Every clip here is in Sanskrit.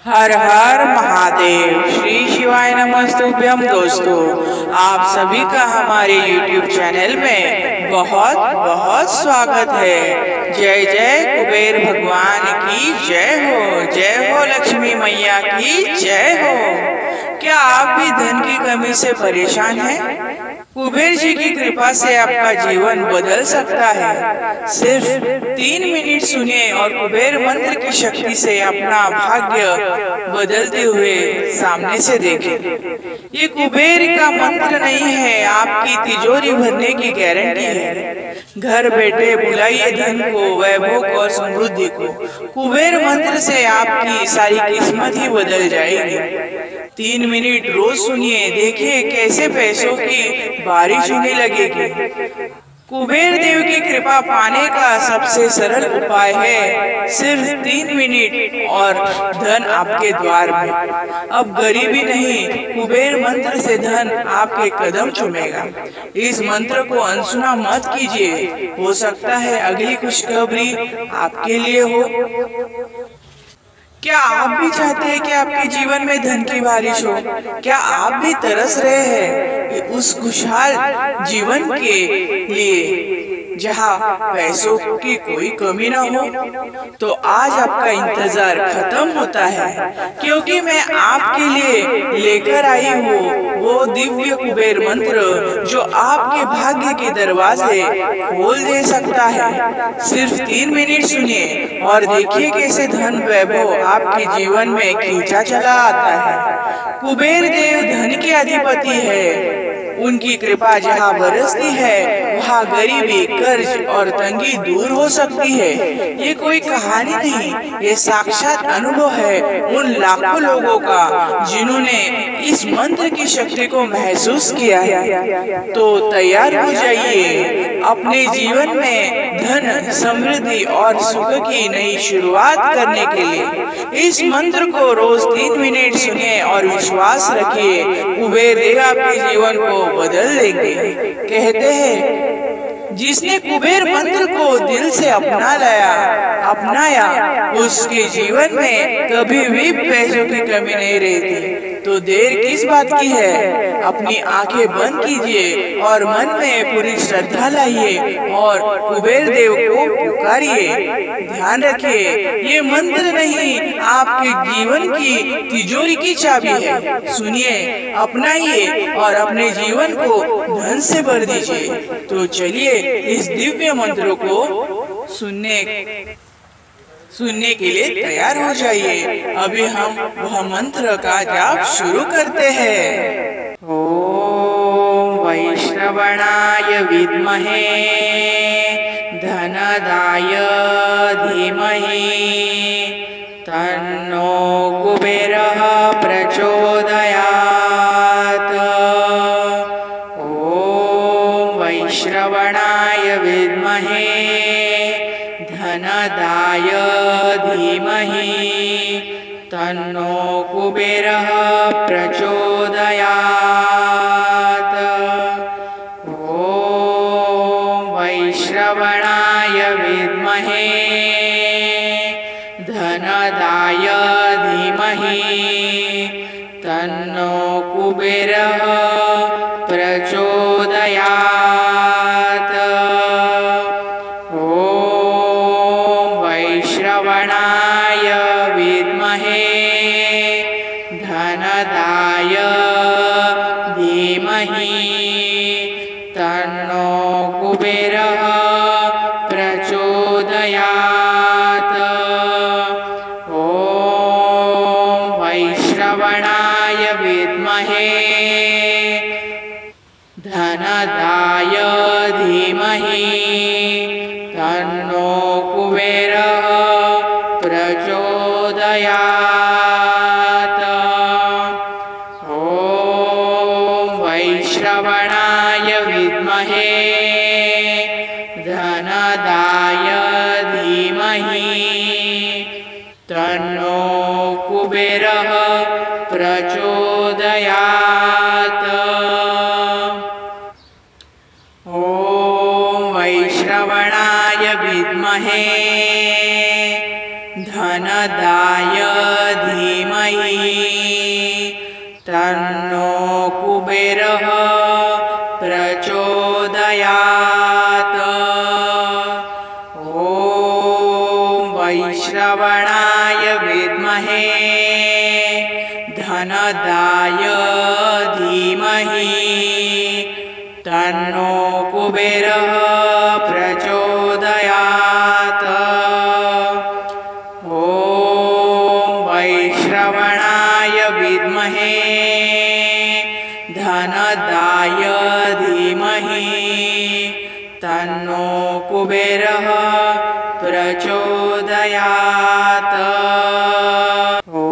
हर हर महादेव। श्री शिवाय नमस्तुभ्यम। दोस्तों, आप सभी का हमारे YouTube चैनल में बहुत बहुत स्वागत है। जय जय कुबेर भगवान की जय हो लक्ष्मी मैया की जय हो। क्या आप भी धन की कमी से परेशान हैं? कुबेर जी की कृपा से आपका जीवन बदल सकता है। सिर्फ 3 मिनट सुनिए और कुबेर मंत्र की शक्ति से अपना भाग्य बदलते हुए सामने से देखें। ये कुबेर का मंत्र नहीं है, आपकी तिजोरी भरने की गारंटी है। घर बैठे बुलाइए धन को, वैभव और समृद्धि को। कुबेर मंत्र से आपकी सारी किस्मत ही बदल जाएगी। 3 मिनट रोज सुनिए, देखिए कैसे पैसों की बारिश होने लगेगी। कुबेर देव की कृपा पाने का सबसे सरल उपाय है सिर्फ 3 मिनट और धन आपके द्वार में। अब गरीबी नहीं, कुबेर मंत्र से धन आपके कदम चूमेगा। इस मंत्र को अनसुना मत कीजिए, हो सकता है अगली खुशखबरी आपके लिए हो। क्या आप भी चाहते हैं कि आपके जीवन में धन की बारिश हो? क्या आप भी तरस रहे हैं उस खुशहाल जीवन के लिए जहाँ पैसों की कोई कमी न हो? तो आज आपका इंतजार खत्म होता है, क्योंकि मैं आपके लिए लेकर आई हूँ वो दिव्य कुबेर मंत्र जो आपके भाग्य के दरवाजे खोल दे सकता है। सिर्फ 3 मिनट सुनिए और देखिए कैसे धन वैभव आपके जीवन में खींचा चला आता है। कुबेर देव धन के अधिपति है। उनकी कृपा जहाँ बरसती है वहाँ गरीबी, कर्ज और तंगी दूर हो सकती है। ये कोई कहानी नहीं, ये साक्षात अनुभव है उन लाखों लोगों का जिन्होंने इस मंत्र की शक्ति को महसूस किया है। तो तैयार हो जाइए अपने जीवन में धन, समृद्धि और सुख की नई शुरुआत करने के लिए। इस मंत्र को रोज 3 मिनट सुनिए और विश्वास रखिए, कुबेर देव आपके जीवन को बदल देंगे। कहते हैं जिसने कुबेर मंत्र को दिल से अपनाया उसके जीवन में कभी भी पैसों की कमी नहीं रहती। तो देर किस बात की है? अपनी आंखें बंद कीजिए और मन में पूरी श्रद्धा लाइए और कुबेर देव को पुकारिए। ध्यान रखिए, ये मंत्र नहीं, आपके जीवन की तिजोरी की चाबी है। सुनिए, अपनाइए और अपने जीवन को धन से भर दीजिए। तो चलिए इस दिव्य मंत्र को सुनने के लिए तैयार हो जाइए। अभी हम वह मंत्र का जाप शुरू करते हैं। ओम वैष्णवणाय विद्महे धनदाय धीमहि तन्नो कुबेरः प्रचोदयात्। ओम वैष्णवणाय विद्महे धनदाय धीमहि तन्नो कुबेरः प्रचोदयात्। ओम वैश्रवणाय विद्महे धनदाय धीमहि तन्नो कुबेरः प्रचोदयात्। श्रवणाय विद्महे धनदाय धीमहि तन्नो कुबेरः प्रचोदयात्। ओम वैश्रवणाय विद्महे धनदाय धीमहि तन्नो कुबेरः प्रचोदयात्। ओम वैश्रवणाय विद्महे धनदाय धीमहि तन्नो कुबेरः प्रचोदयात्। ओम वैश्रवणाय विद्महे धनदाय धीमहि धीमहि तन्नो कुबेरः प्रचोदयात्। ॐ वैश्रवणाय विद्महे धनदाय धीमहि तन्नो कुबेरः प्रचोदयात्। ॐ वैश्रवणाय विद्महे धनदाय धीमहि तन्नो कुबेरः प्रचोदयात्। ॐ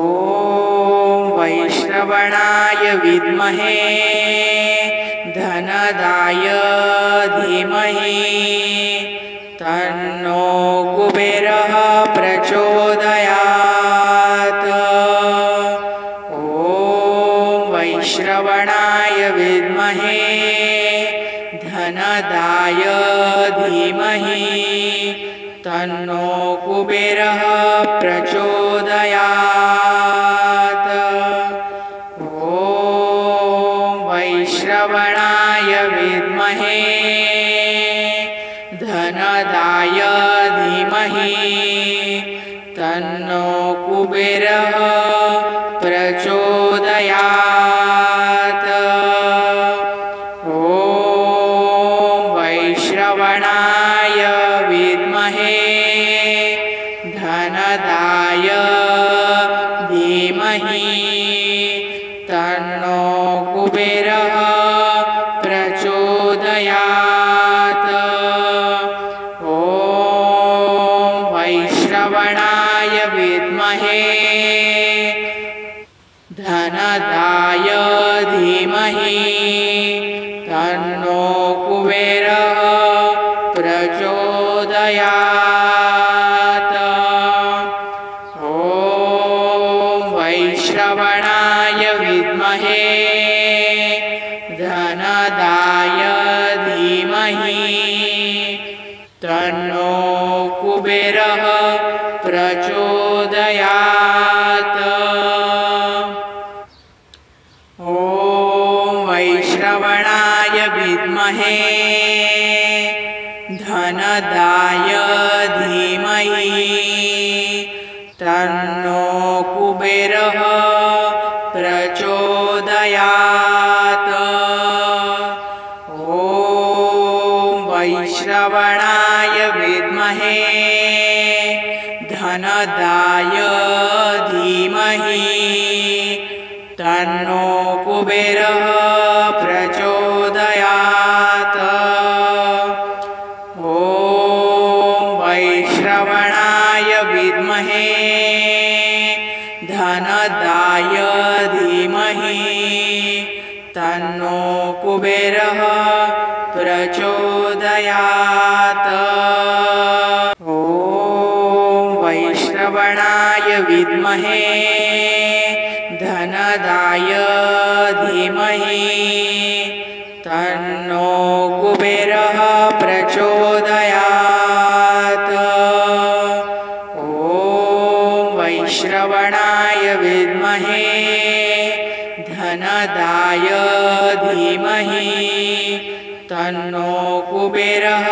वैश्रवणाय विद्महे धनदाय धीमहि तन्नो कुबेरः प्रचोदयात्। ॐ वैश्रवणाय विद्महे धनदाय धीमहि तन्नो कुबेरः प्रचोदयात्। ॐ वैश्रवणाय विद्महे धनदाय धीमहि तन्नो कुबेरः प्रचोदयात्। ॐ वैश्रवणाय विद्महे धनदाय धीमहि तन्नो कुबेरः प्रचोदयात्। ॐ वैश्रवणाय विद्महे धनदाय धीमहि तन्नो कुबेरः प्रचोदयात्। ॐ वैश्रवणाय विद्महे धनदाय धीमहि तन्नो कुबेरः प्रचोदयात्। ॐ वैश्रवणाय विद्महे धनदाय धीमहि तन्नो कुबेरः प्रचोदयात्। ॐ वैश्रवणाय विद्महे धनदाय धीमहि तन्नो कुबेरः प्रचोदयात्। ॐ वैश्रवणाय विद्महे धनदाय धीमहि तन्नो कुबेरः प्रचोदयात्। ॐ वैश्रवणाय विद्महे धनदाय धीमहि तन्नो कुबेरः प्रचोदयात्। ॐ वैश्रवणाय विद्महे धनदाय धीमहि तन्नो कुबेरः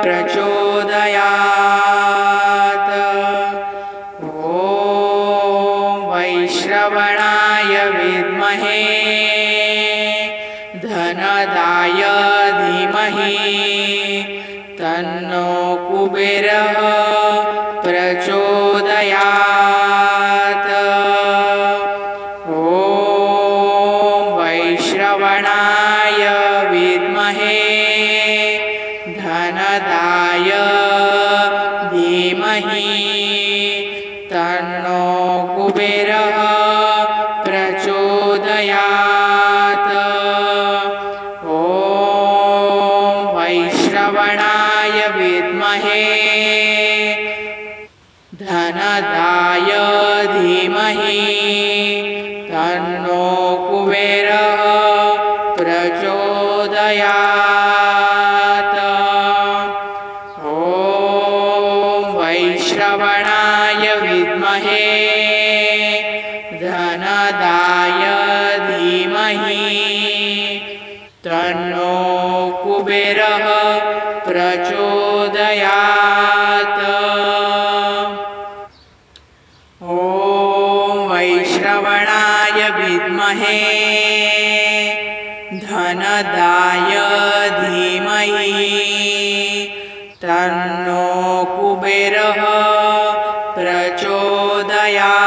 प्रचोदयात्। ॐ वैश्रवणाय विद्महे धनदाय धीमहि तन्नो कुबेरः प्रचोदयात्। ॐ वैश्रवणाय विद्महे धनदाय धीमहि तन्नो कुबेरः प्रचोदयात्। ॐ वैश्रवणाय विद्महे धनदाय धीमहि तन्नो कुबेरः प्रचोदयात्। ॐ वैश्रवणाय विद्महे धनदाय धीमहि तन्नो कुबेरः प्रचोदयात्। ॐ वैश्रवणाय विद्महे धनदाय धीमहि तन्नो कुबेरः प्रचोदयात्।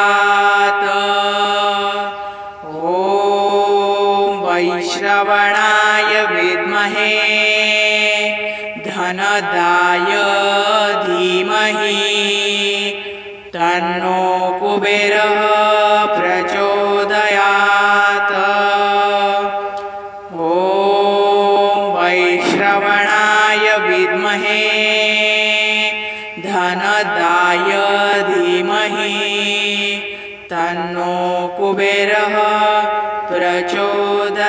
ॐ वैश्रवणाय विद्महे धनदाय धीमहि तन्नो कुबेरः प्रचोदयात्। ॐ वैश्रवणाय विद्महे धनदाय धीमहि तन्नो कुबेरः प्रचोदयात्।